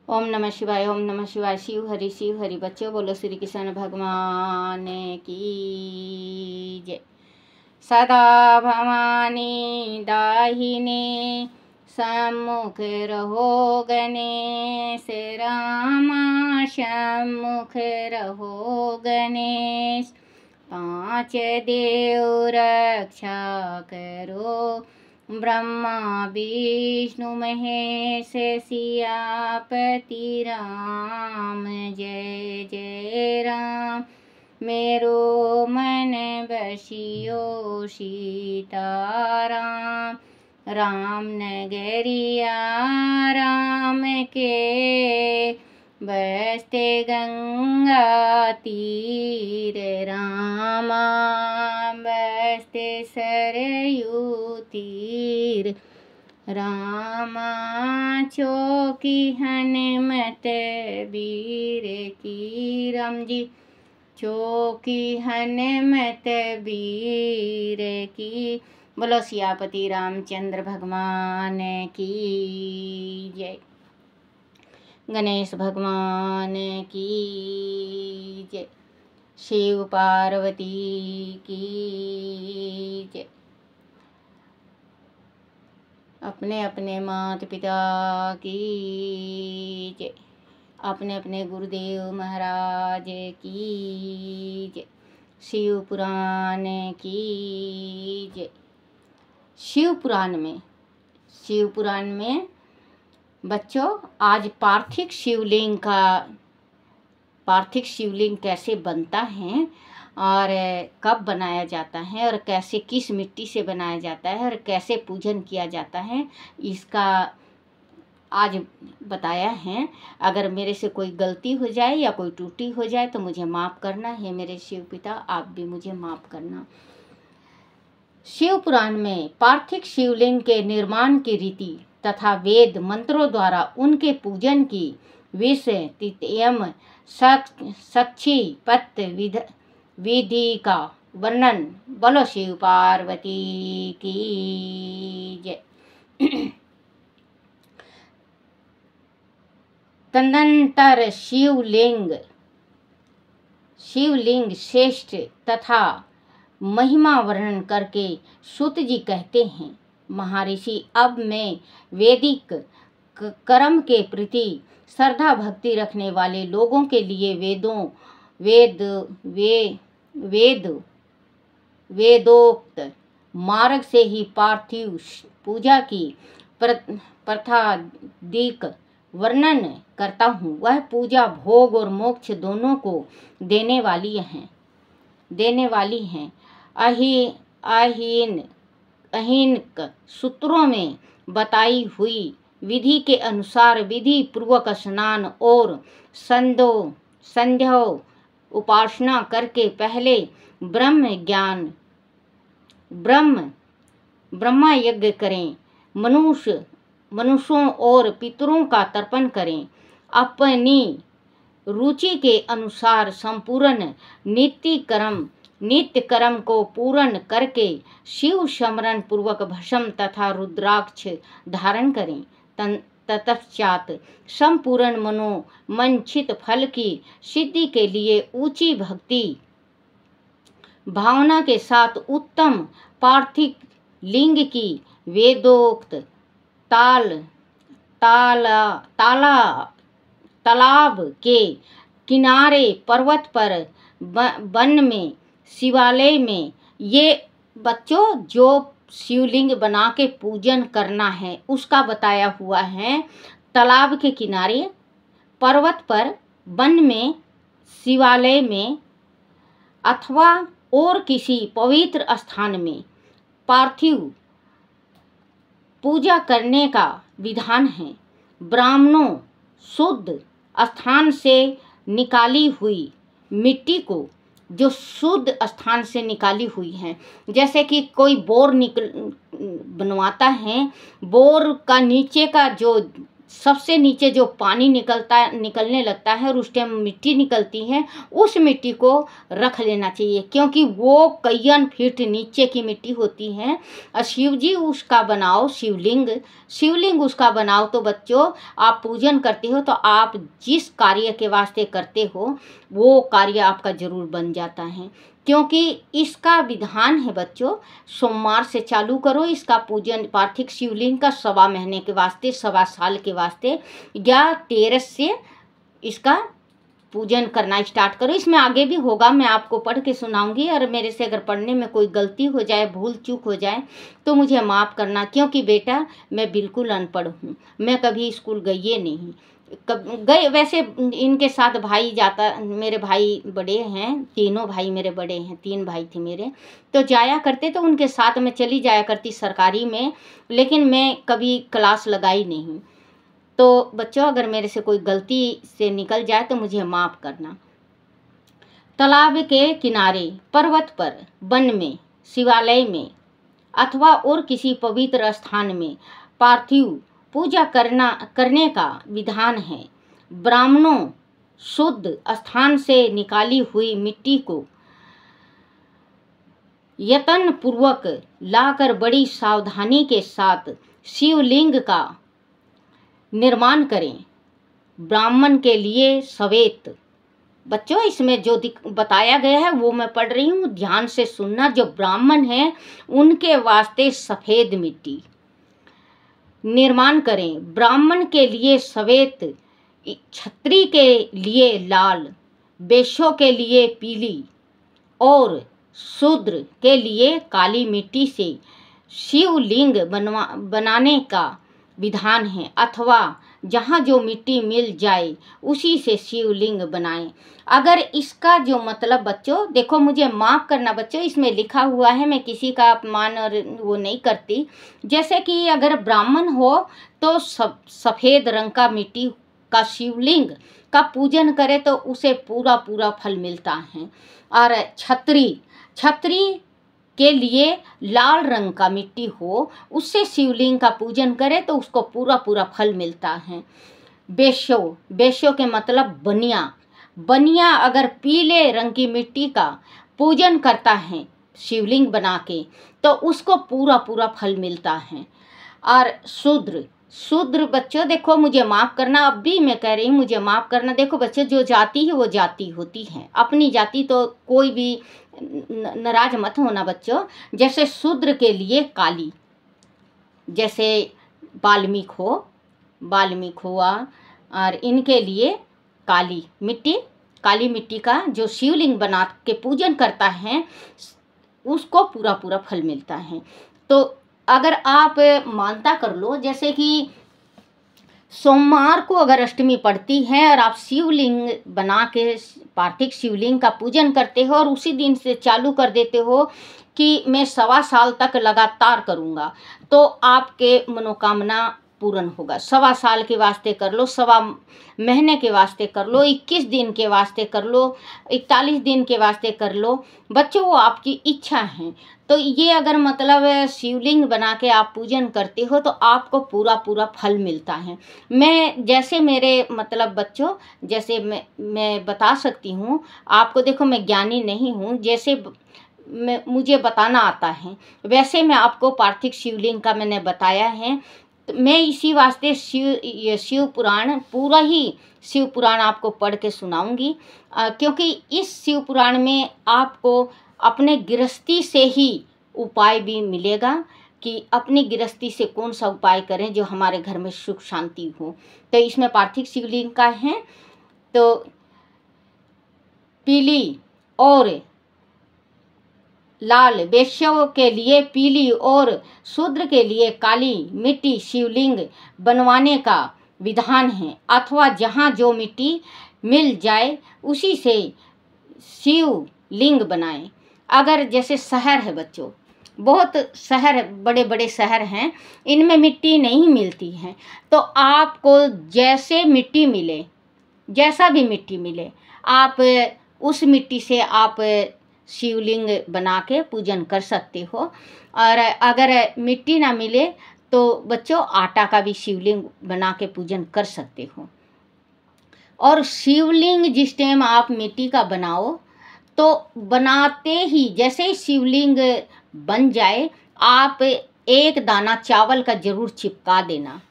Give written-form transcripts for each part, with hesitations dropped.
ओम नमः शिवाय, ओम नमः शिवाय। शिव हरि बच्चों बोलो श्री कृष्ण भगवान की जय। सदा भवानी दाहिने सम्मुख रहो गणेश, रामा सम्मुख रहो गणेश। पांच देव रक्षा करो, ब्रह्मा विष्णु महेश सियापति राम। जय जय राम। मेरो मन बसियो सीताराम, राम नगरिया राम के बसते गंगा तीर, रामा बसते सरयू तीर, रामा चौकी हनुमत वीर की। राम जी चौकी हनुमत वीर की। बोलो सियापति रामचंद्र भगवान की जय। गणेश भगवान की जय। शिव पार्वती की जय। अपने अपने माता पिता की जय। अपने अपने गुरुदेव महाराज की जय। शिव पुराण की जय। शिव पुराण में बच्चों आज पार्थिव शिवलिंग कैसे बनता है और कब बनाया जाता है और कैसे किस मिट्टी से बनाया जाता है और कैसे पूजन किया जाता है, इसका आज बताया है। अगर मेरे से कोई गलती हो जाए या कोई त्रुटि हो जाए तो मुझे माफ़ करना है। मेरे शिव पिता आप भी मुझे माफ़ करना। शिव पुराण में पार्थिव शिवलिंग के निर्माण की रीति तथा वेद मंत्रों द्वारा उनके पूजन की विषय तिथ्यम साक्षी पत्त विधि का वर्णन। बोलो शिव पार्वती की जय। तदनंतर शिवलिंग श्रेष्ठ तथा महिमा वर्णन करके सूत जी कहते हैं, महर्षि अब मैं वैदिक कर्म के प्रति श्रद्धा भक्ति रखने वाले लोगों के लिए वेदोक्त मार्ग से ही पार्थिव पूजा की प्रथादिक वर्णन करता हूँ। वह पूजा भोग और मोक्ष दोनों को देने वाली है। अहीनक सूत्रों में बताई हुई विधि के अनुसार विधि पूर्वक स्नान और संध्या उपासना करके पहले ब्रह्मा यज्ञ करें, मनुष्यों और पितरों का तर्पण करें। अपनी रुचि के अनुसार संपूर्ण नित्य कर्म को पूर्ण करके शिव स्मरण पूर्वक भस्म तथा रुद्राक्ष धारण करें। तत्पश्चात संपूर्ण मनोमंचित फल की सिद्धि के लिए ऊंची भक्ति भावना के साथ उत्तम पार्थिव लिंग की वेदोक्त तालाब के किनारे पर्वत पर वन में शिवालय में ये बच्चों जो शिवलिंग बना के पूजन करना है उसका बताया हुआ है। तालाब के किनारे पर्वत पर वन में शिवालय में अथवा और किसी पवित्र स्थान में पार्थिव पूजा करने का विधान है। ब्राह्मणों शुद्ध स्थान से निकाली हुई मिट्टी को, जो शुद्ध स्थान से निकाली हुई है, जैसे कि कोई बोर बनवाता है, बोर का नीचे का जो सबसे नीचे जो पानी निकलने लगता है और उस टाइम मिट्टी निकलती है, उस मिट्टी को रख लेना चाहिए, क्योंकि वो कईयन फीट नीचे की मिट्टी होती है। शिव जी उसका बनाओ शिवलिंग उसका बनाओ। तो बच्चों, आप पूजन करते हो तो आप जिस कार्य के वास्ते करते हो वो कार्य आपका जरूर बन जाता है, क्योंकि इसका विधान है बच्चों, सोमवार से चालू करो इसका पूजन। पार्थिव शिवलिंग का 1.25 महीने के वास्ते, 1.25 साल के वास्ते, या 13 से इसका पूजन करना स्टार्ट करो। इसमें आगे भी होगा, मैं आपको पढ़ के सुनाऊंगी, और मेरे से अगर पढ़ने में कोई गलती हो जाए, भूल चूक हो जाए तो मुझे माफ़ करना, क्योंकि बेटा मैं बिल्कुल अनपढ़ हूँ, मैं कभी स्कूल गई नहीं। गए वैसे इनके साथ भाई जाता, मेरे भाई बड़े हैं, तीनों भाई मेरे बड़े हैं, 3 भाई थे मेरे, तो जाया करते, तो उनके साथ मैं चली जाया करती सरकारी में, लेकिन मैं कभी क्लास लगाई नहीं। तो बच्चों, अगर मेरे से कोई गलती से निकल जाए तो मुझे माफ़ करना। तालाब के किनारे, पर्वत पर, वन में, शिवालय में अथवा और किसी पवित्र स्थान में पार्थिव पूजा करने का विधान है। ब्राह्मणों शुद्ध स्थान से निकाली हुई मिट्टी को यत्न पूर्वक लाकर बड़ी सावधानी के साथ शिवलिंग का निर्माण करें। ब्राह्मण के लिए श्वेत। बच्चों, इसमें जो बताया गया है वो मैं पढ़ रही हूँ, ध्यान से सुनना। जो ब्राह्मण हैं उनके वास्ते सफ़ेद मिट्टी निर्माण करें। ब्राह्मण के लिए श्वेत, क्षत्रिय के लिए लाल, वैश्यों के लिए पीली और शूद्र के लिए काली मिट्टी से शिवलिंग बनाने का विधान है, अथवा जहाँ जो मिट्टी मिल जाए उसी से शिवलिंग बनाएं। अगर इसका जो मतलब बच्चों, देखो मुझे माफ़ करना बच्चों, इसमें लिखा हुआ है, मैं किसी का अपमान और वो नहीं करती। जैसे कि अगर ब्राह्मण हो तो सफ़ेद रंग का मिट्टी का शिवलिंग का पूजन करे तो उसे पूरा पूरा फल मिलता है। और क्षत्रिय के लिए लाल रंग का मिट्टी हो, उससे शिवलिंग का पूजन करे तो उसको पूरा पूरा फल मिलता है। वैश्यों के मतलब बनिया अगर पीले रंग की मिट्टी का पूजन करता है शिवलिंग बना के तो उसको पूरा पूरा फल मिलता है। और शूद्र बच्चों, देखो मुझे माफ़ करना, अब भी मैं कह रही हूँ मुझे माफ़ करना। देखो बच्चों, जो जाति है वो जाति होती है, अपनी जाति तो कोई भी नाराज मत होना बच्चों। जैसे शूद्र के लिए काली, जैसे वाल्मीकि हुआ, और इनके लिए काली मिट्टी का जो शिवलिंग बना के पूजन करता है उसको पूरा पूरा फल मिलता है। तो अगर आप मानता कर लो, जैसे कि सोमवार को अगर अष्टमी पड़ती है और आप शिवलिंग बना के पार्थिव शिवलिंग का पूजन करते हो और उसी दिन से चालू कर देते हो कि मैं 1.25 साल तक लगातार करूँगा, तो आपके मनोकामना पूर्ण होगा। 1.25 साल के वास्ते कर लो, 1.25 महीने के वास्ते कर लो, 21 दिन के वास्ते कर लो, 41 दिन के वास्ते कर लो बच्चों, वो आपकी इच्छा है। तो ये अगर मतलब शिवलिंग बना के आप पूजन करते हो तो आपको पूरा पूरा फल मिलता है। मैं जैसे मेरे मतलब बच्चों, जैसे मैं बता सकती हूँ आपको, देखो मैं ज्ञानी नहीं हूँ, जैसे मुझे बताना आता है वैसे मैं आपको पार्थिव शिवलिंग का मैंने बताया है। तो मैं इसी वास्ते शिव पुराण, पूरा ही शिव पुराण आपको पढ़ के सुनाऊंगी, क्योंकि इस शिव पुराण में आपको अपने गृहस्थी से ही उपाय भी मिलेगा कि अपनी गृहस्थी से कौन सा उपाय करें जो हमारे घर में सुख शांति हो। तो इसमें पार्थिव शिवलिंग का है, तो पीली और लाल, वैश्यों के लिए पीली और शूद्र के लिए काली मिट्टी शिवलिंग बनवाने का विधान है, अथवा जहाँ जो मिट्टी मिल जाए उसी से शिवलिंग बनाएं। अगर जैसे शहर है बच्चों, बहुत शहर, बड़े बड़े शहर हैं, इनमें मिट्टी नहीं मिलती है, तो आपको जैसे मिट्टी मिले, जैसा भी मिट्टी मिले, आप उस मिट्टी से आप शिवलिंग बना के पूजन कर सकते हो। और अगर मिट्टी ना मिले तो बच्चों आटा का भी शिवलिंग बना के पूजन कर सकते हो। और शिवलिंग जिस टाइम आप मिट्टी का बनाओ तो बनाते ही जैसे ही शिवलिंग बन जाए आप एक दाना चावल का जरूर चिपका देना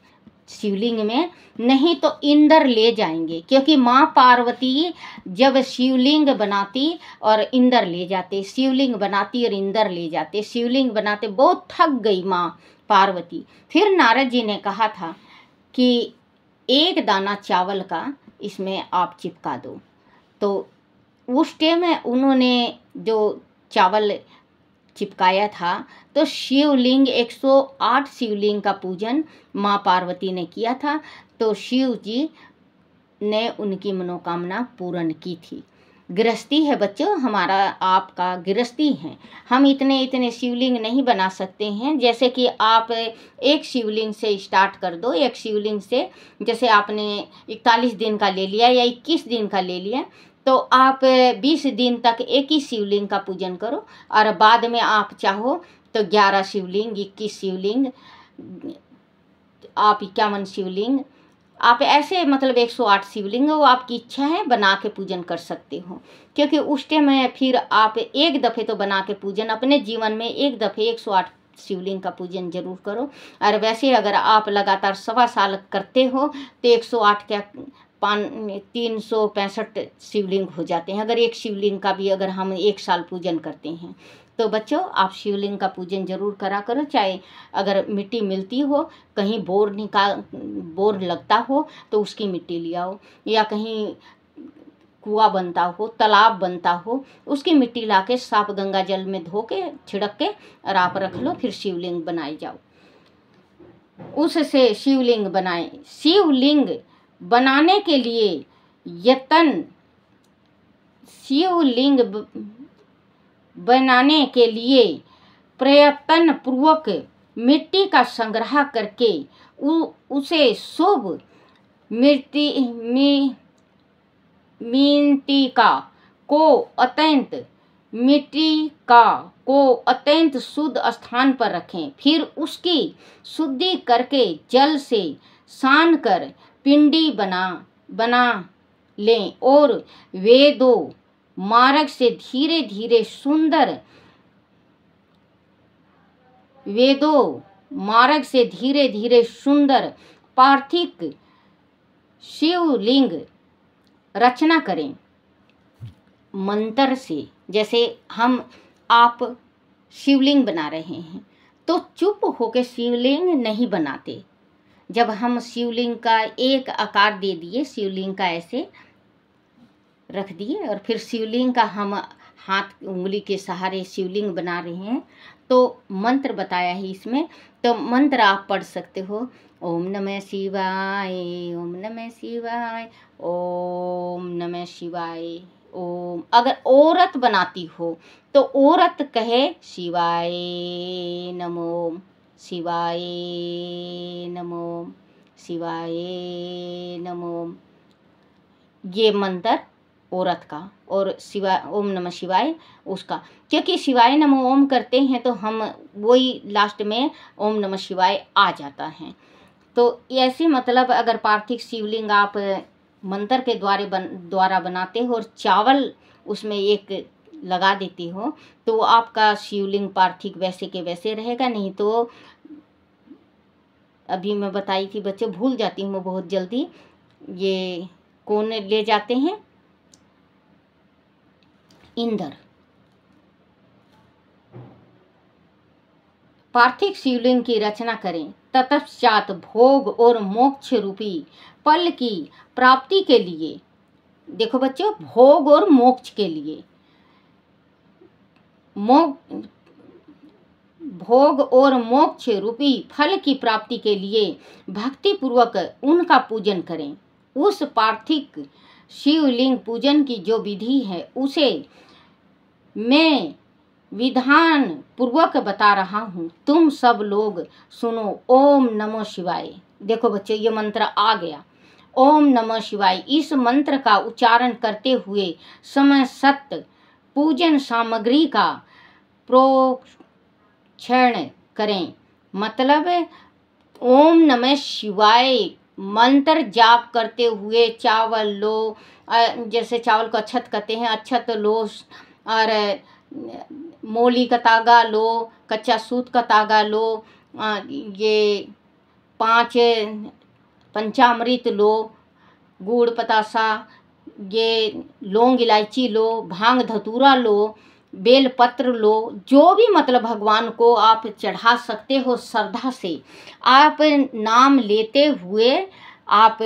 शिवलिंग में, नहीं तो इंद्र ले जाएंगे। क्योंकि माँ पार्वती जब शिवलिंग बनाती और इंद्र ले जाते, शिवलिंग बनाती और इंद्र ले जाते, शिवलिंग बनाते, बहुत थक गई माँ पार्वती। फिर नारद जी ने कहा था कि एक दाना चावल का इसमें आप चिपका दो। तो उस टाइम उन्होंने जो चावल चिपकाया था तो शिवलिंग 108 शिवलिंग का पूजन माँ पार्वती ने किया था। तो शिव जी ने उनकी मनोकामना पूर्ण की थी। गृहस्थी है बच्चों, हमारा आपका गृहस्थी है, हम इतने शिवलिंग नहीं बना सकते हैं। जैसे कि आप एक शिवलिंग से स्टार्ट कर दो, एक शिवलिंग से जैसे आपने 41 दिन का ले लिया या 21 दिन का ले लिया, तो आप 20 दिन तक एक ही शिवलिंग का पूजन करो और बाद में आप चाहो तो 11 शिवलिंग, 21 शिवलिंग, आप 51 शिवलिंग, आप ऐसे मतलब 108 शिवलिंग वो आपकी इच्छा है बना के पूजन कर सकते हो। क्योंकि उस टाइम में फिर आप एक दफ़े तो बना के पूजन अपने जीवन में एक दफ़े 108 शिवलिंग का पूजन जरूर करो। और वैसे अगर आप लगातार 1.25 साल करते हो तो 108 क्या 365 शिवलिंग हो जाते हैं। अगर एक शिवलिंग का भी अगर हम 1 साल पूजन करते हैं तो बच्चों आप शिवलिंग का पूजन जरूर करा करो। चाहे अगर मिट्टी मिलती हो, कहीं बोर लगता हो तो उसकी मिट्टी ले आओ, या कहीं कुआं बनता हो, तालाब बनता हो, उसकी मिट्टी लाके साफ गंगा जल में धो के छिड़क के और आप रख लो, फिर शिवलिंग बनाई जाओ। उससे शिवलिंग बनाएं। शिवलिंग बनाने के लिए यत्न, शिवलिंग बनाने के लिए प्रयत्न पूर्वक मिट्टी का संग्रह करके उसे शुभ मिट्टी को अत्यंत शुद्ध स्थान पर रखें। फिर उसकी शुद्धि करके जल से सान कर पिंडी बना लें और वेदों मार्ग से धीरे धीरे सुंदर पार्थिव शिवलिंग रचना करें। मंत्र से जैसे आप शिवलिंग बना रहे हैं तो चुप होकर शिवलिंग नहीं बनाते। जब हम शिवलिंग का एक आकार दे दिए, शिवलिंग का ऐसे रख दिए और फिर शिवलिंग का हम हाथ उंगली के सहारे शिवलिंग बना रहे हैं, तो मंत्र बताया है इसमें। तो मंत्र आप पढ़ सकते हो, ओम नमः शिवाय, ओम नमः शिवाय, ओम नमः शिवाय, ओम। अगर औरत बनाती हो तो औरत कहे शिवाय नमो, शिवाय नमो, शिवाय नमो। ये मंत्र औरत का, और शिवाय ओम नमः शिवाय उसका। क्योंकि शिवाय नमो ओम करते हैं तो हम वही लास्ट में ओम नमः शिवाय आ जाता है। तो ऐसे मतलब अगर पार्थिव शिवलिंग आप मंत्र के द्वारा बनाते हो और चावल उसमें एक लगा देते हो तो आपका शिवलिंग पार्थिव वैसे के वैसे रहेगा। नहीं तो अभी मैं बताई थी बच्चों, भूल जाती हूँ मैं बहुत जल्दी, ये कौन ले जाते हैं, इंद्र। पार्थिव शिवलिंग की रचना करें, तत्पश्चात भोग और मोक्ष रूपी फल की प्राप्ति के लिए, देखो बच्चों, भोग और मोक्ष के लिए, भोग और मोक्ष रूपी फल की प्राप्ति के लिए भक्ति पूर्वक उनका पूजन करें। उस पार्थिव शिवलिंग पूजन की जो विधि है उसे मैं विधान पूर्वक बता रहा हूँ, तुम सब लोग सुनो। ओम नमः शिवाय। देखो बच्चों ये मंत्र आ गया, ओम नमः शिवाय। इस मंत्र का उच्चारण करते हुए समय सत्य पूजन सामग्री का प्रोक्षण करें। मतलब ओम नमः शिवाय मंत्र जाप करते हुए चावल लो, जैसे चावल को अक्षत कहते हैं, अक्षत लो, और मोली का तागा लो, कच्चा सूत का तागा लो, ये 5 पंचामृत लो, गुड़ पतासा, ये लौंग इलायची लो, भांग धतूरा लो, बेल पत्र लो, जो भी मतलब भगवान को आप चढ़ा सकते हो श्रद्धा से। आप नाम लेते हुए आप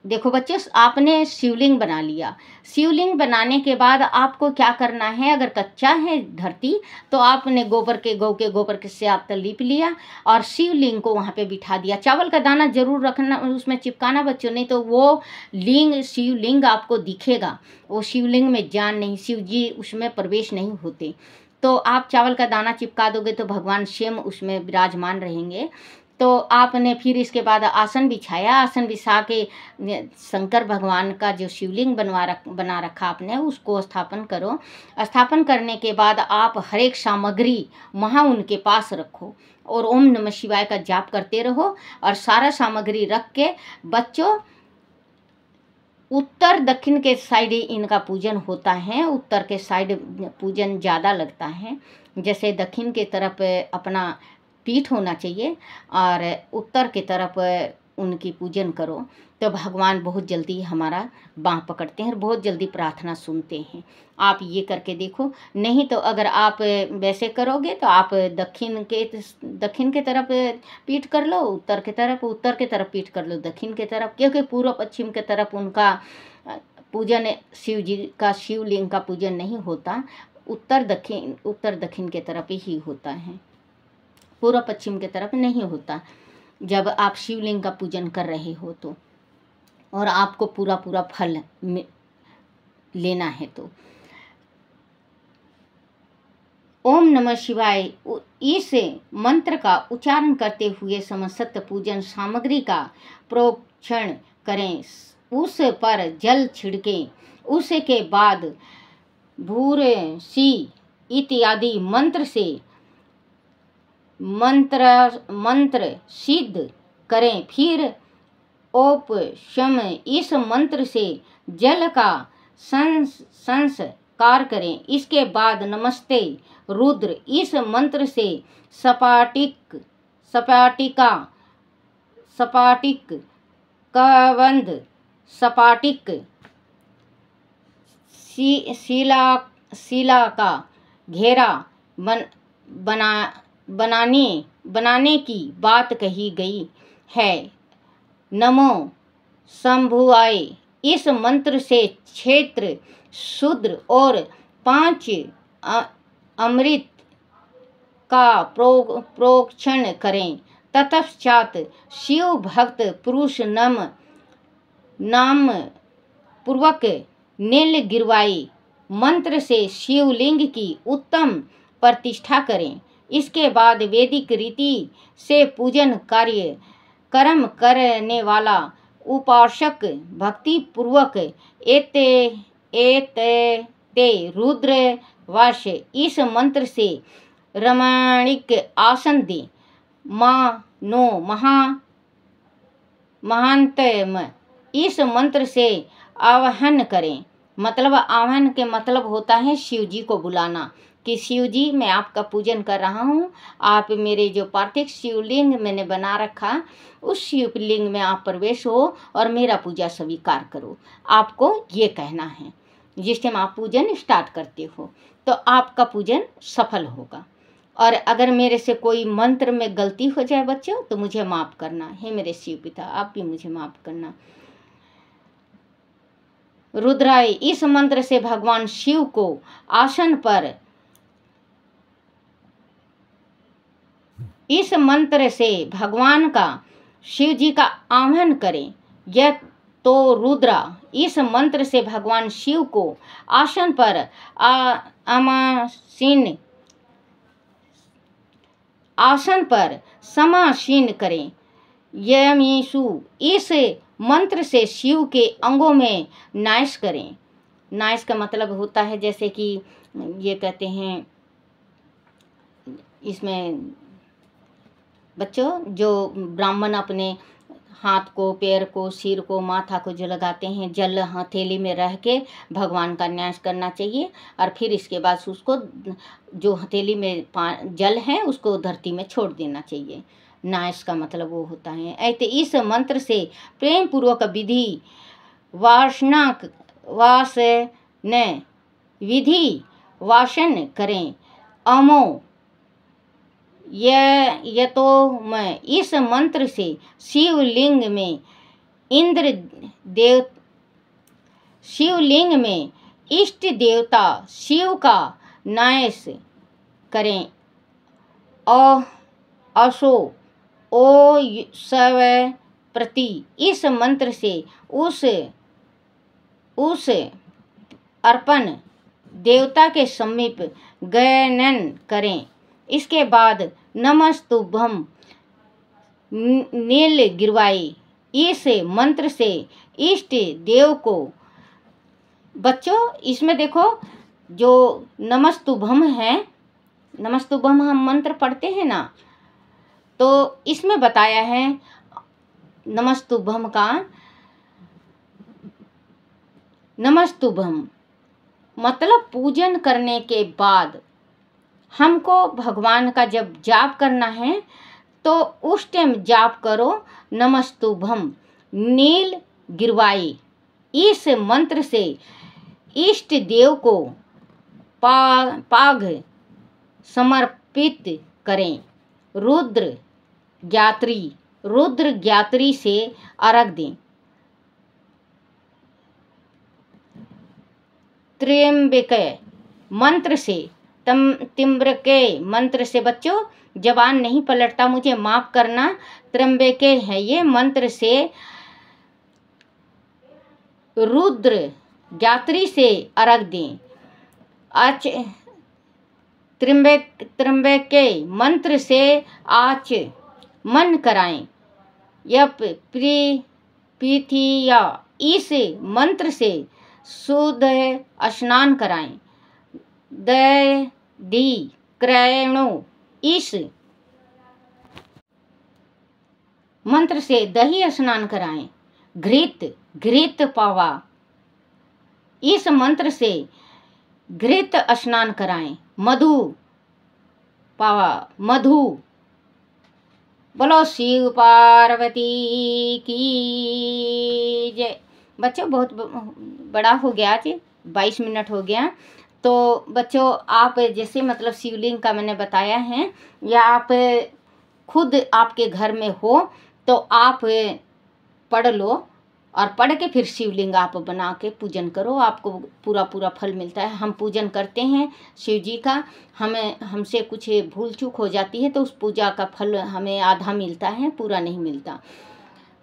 देखो बच्चे, आपने शिवलिंग बना लिया। शिवलिंग बनाने के बाद आपको क्या करना है, अगर कच्चा है धरती तो आपने गौ के गोबर के से आप लीप लिया और शिवलिंग को वहाँ पे बिठा दिया। चावल का दाना जरूर रखना, उसमें चिपकाना बच्चों, नहीं तो वो शिवलिंग आपको दिखेगा, वो शिवलिंग में जान नहीं, शिव जी उसमें प्रवेश नहीं होते। तो आप चावल का दाना चिपका दोगे तो भगवान स्वयं उसमें विराजमान रहेंगे। तो आपने फिर इसके बाद आसन बिछाया, आसन बिछा के शंकर भगवान का जो शिवलिंग बना रखा आपने, उसको स्थापन करो। स्थापन करने के बाद आप हर एक सामग्री वहाँ उनके पास रखो और ओम नमः शिवाय का जाप करते रहो। और सारा सामग्री रख के बच्चों, उत्तर दक्षिण के साइड इनका पूजन होता है। उत्तर के साइड पूजन ज़्यादा लगता है, जैसे दक्षिण के तरफ अपना पीठ होना चाहिए और उत्तर की तरफ उनकी पूजन करो तो भगवान बहुत जल्दी हमारा बाँह पकड़ते हैं और बहुत जल्दी प्रार्थना सुनते हैं। आप ये करके देखो। नहीं तो अगर आप वैसे करोगे तो आप दक्षिण के तरफ पीठ कर लो, उत्तर की तरफ पीठ कर लो दक्षिण की तरफ, क्योंकि पूर्व पश्चिम की तरफ उनका पूजन, शिव जी का शिवलिंग का पूजन नहीं होता। उत्तर दक्षिण की तरफ ही होता है, पूर्व पश्चिम की तरफ नहीं होता जब आप शिवलिंग का पूजन कर रहे हो तो, और आपको पूरा फल लेना है तो। ओम नमः शिवाय इस मंत्र का उच्चारण करते हुए समस्त पूजन सामग्री का प्रोक्षण करें, उस पर जल छिड़कें। उसके बाद भूरसी इत्यादि मंत्र से मंत्र सिद्ध करें। फिर ओपशम इस मंत्र से जल का संस्कार करें। इसके बाद नमस्ते रुद्र इस मंत्र से सपाटिक कबंध सपाटिक शिला का घेरा बनाने की बात कही गई है। नमो शंभुआय इस मंत्र से क्षेत्र शूद्र और 5 अमृत का प्रोक्षण करें। तत्पश्चात शिव भक्त पुरुष नाम पूर्वक नील गिरवाई मंत्र से शिवलिंग की उत्तम प्रतिष्ठा करें। इसके बाद वैदिक रीति से पूजन कर्म करने वाला उपासक भक्ति पूर्वक एते रुद्र वाश इस मंत्र से रमणीक आसन दे। मानो महांतम इस मंत्र से आवाहन करें। मतलब आवाहन के मतलब होता है शिव जी को बुलाना कि शिव जी मैं आपका पूजन कर रहा हूँ, आप मेरे जो पार्थिव शिवलिंग मैंने बना रखा उस शिवलिंग में आप प्रवेश हो और मेरा पूजा स्वीकार करो। आपको ये कहना है। जिस टाइम आप पूजन स्टार्ट करते हो तो आपका पूजन सफल होगा। और अगर मेरे से कोई मंत्र में गलती हो जाए बच्चों तो मुझे माफ़ करना है। मेरे शिव पिता आप भी मुझे माफ़ करना। रुद्राय इस मंत्र से भगवान शिव को आसन पर इस मंत्र से भगवान का शिव जी का आह्वान करें। यह तो रुद्रा इस मंत्र से भगवान शिव को आसन पर समासीन करें। यमीशु इस मंत्र से शिव के अंगों में नाश करें। नाश का मतलब होता है जैसे कि ये कहते हैं इसमें बच्चों, जो ब्राह्मण अपने हाथ को, पैर को, सिर को, माथा को जो लगाते हैं, जल हथेली में रह के भगवान का न्यास करना चाहिए। और फिर इसके बाद उसको जो हथेली में जल है उसको धरती में छोड़ देना चाहिए। न्यास का मतलब वो होता है। ऐसे इस मंत्र से प्रेम पूर्वक विधि वासन करें। अमो ये तो मैं इस मंत्र से शिवलिंग में इष्ट देवता शिव का न्यास करें। असो ओ सब प्रति इस मंत्र से उस अर्पण देवता के समीप गयन करें। इसके बाद नमस्तुभ्यं नील गिरवाई इस मंत्र से इष्ट देव को। बच्चों, इसमें देखो जो नमस्तुभ्यं है, नमस्तुभ्यं हम मंत्र पढ़ते हैं ना, तो इसमें बताया है नमस्तुभ्यं का। नमस्तुभ्यं मतलब पूजन करने के बाद हमको भगवान का जब जाप करना है तो उस टाइम जाप करो नमस्तुभ्यं नील गिरवाई। इस मंत्र से इष्ट देव को पाग समर्पित करें। रुद्र ज्ञात्री से अर्घ दें। त्र्यंबके मंत्र से तिम्रके मंत्र से, बच्चों जबान नहीं पलटता, मुझे माफ करना। त्र्यंबके है ये मंत्र से रुद्र ज्ञात्री से अर्घ दें। त्र्यंबके मंत्र से आचमन कराएं। यप पृथिया इस मंत्र से शुद्ध स्नान कराएं। दधि क्रयणो इस मंत्र से दही स्नान कराएं। घृत पावा इस मंत्र से घृत स्नान कराएं। मधु पावा मधु। बोलो शिव पार्वती की जय। बच्चों बहुत बड़ा हो गया, आज 22 मिनट हो गया। तो बच्चों आप जैसे मतलब शिवलिंग का मैंने बताया है, या आप खुद आपके घर में हो तो आप पढ़ लो, और पढ़ के फिर शिवलिंग आप बना के पूजन करो, आपको पूरा फल मिलता है। हम पूजन करते हैं शिव जी का, हमसे कुछ भूल चूक हो जाती है तो उस पूजा का फल हमें आधा मिलता है, पूरा नहीं मिलता।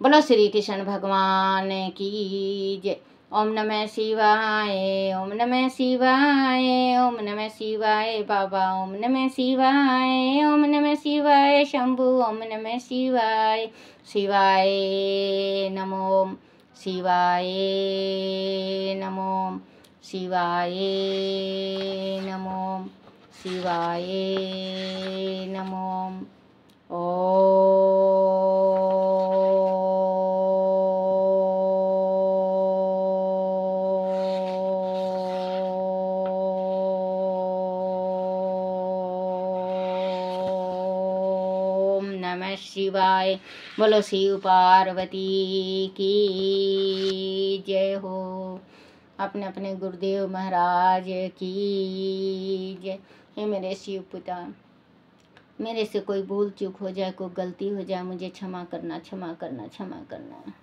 बोलो श्री कृष्ण भगवान की जय। ओम नमः शिवाय, ओम नमः शिवाय, ओम नमः शिवाय बाबा, ओम नमः शिवाय, ओम नमः शिवाय शंभु, ओम नमः शिवाय। शिवाय नमो, शिवाय नमो, शिवाय नमो, शिवाय नमो। ओम नमः शिवाय। बोलो शिव पार्वती की जय हो। अपने अपने गुरुदेव महाराज की जय। हे मेरे शिव पिता, मेरे से कोई भूल चूक हो जाए, कोई गलती हो जाए, मुझे क्षमा करना, क्षमा करना, क्षमा करना।